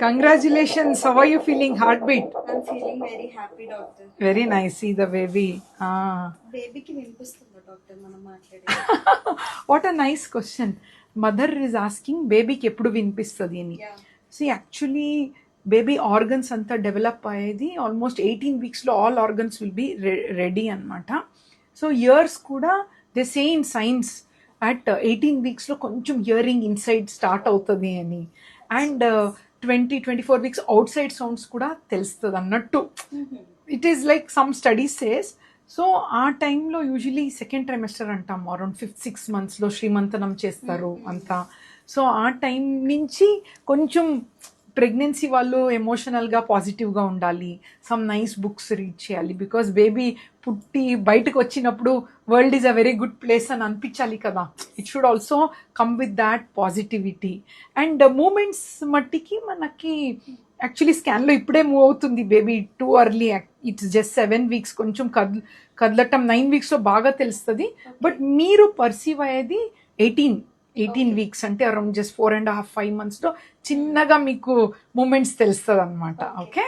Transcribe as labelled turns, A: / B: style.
A: Congratulations. How are you feeling? Heartbeat.
B: I'm feeling very happy, doctor.
A: Very nice. See the baby.
B: బేబీకి వినిపిస్తుందా doctor మనం మాట్లాడే?
A: What a nice question. Mother is asking babyకి ఎప్పుడు వినిపిస్తుంది అని. See, actually baby organs అంతా develop అయ్యేది almost 18 వీక్స్లో all organs will be ready అనమాట. సో ఇయర్స్ కూడా they say in science at 18 వీక్స్లో కొంచెం హియరింగ్ ఇన్సైడ్ స్టార్ట్ అవుతుంది అని. And 24 weeks outside sounds కూడా తెలుస్తుంది అన్నట్టు. It is like some studies says. So ఆ టైంలో యూజువలీ సెకండ్ ట్రైమెస్టర్ అంటాం, అరౌండ్ 5-6 monthsలో శ్రీమంతనం చేస్తారు అంతా. సో ఆ టైం నుంచి కొంచెం ప్రెగ్నెన్సీ వాళ్ళు ఎమోషనల్గా పాజిటివ్గా ఉండాలి, సమ్ నైస్ బుక్స్ రీడ్ చేయాలి, బికాస్ బేబీ పుట్టి బయటకు వచ్చినప్పుడు world is a very good place అని అనిపించాలి కదా. It should also come with that positivity. And moments మట్టికి మనకి యాక్చువల్లీ స్కాన్లో ఇప్పుడే మూవ్ అవుతుంది baby, too early. It's just 7 weeks, కొంచెం కదలటం 9 weeksలో బాగా తెలుస్తుంది. బట్ మీరు పర్సీవ్ అయ్యేది 18 weeks, అంటే అరౌండ్ జస్ట్ 4.5-5 monthsలో చిన్నగా మీకు మూమెంట్స్ తెలుస్తుంది అనమాట. ఓకే.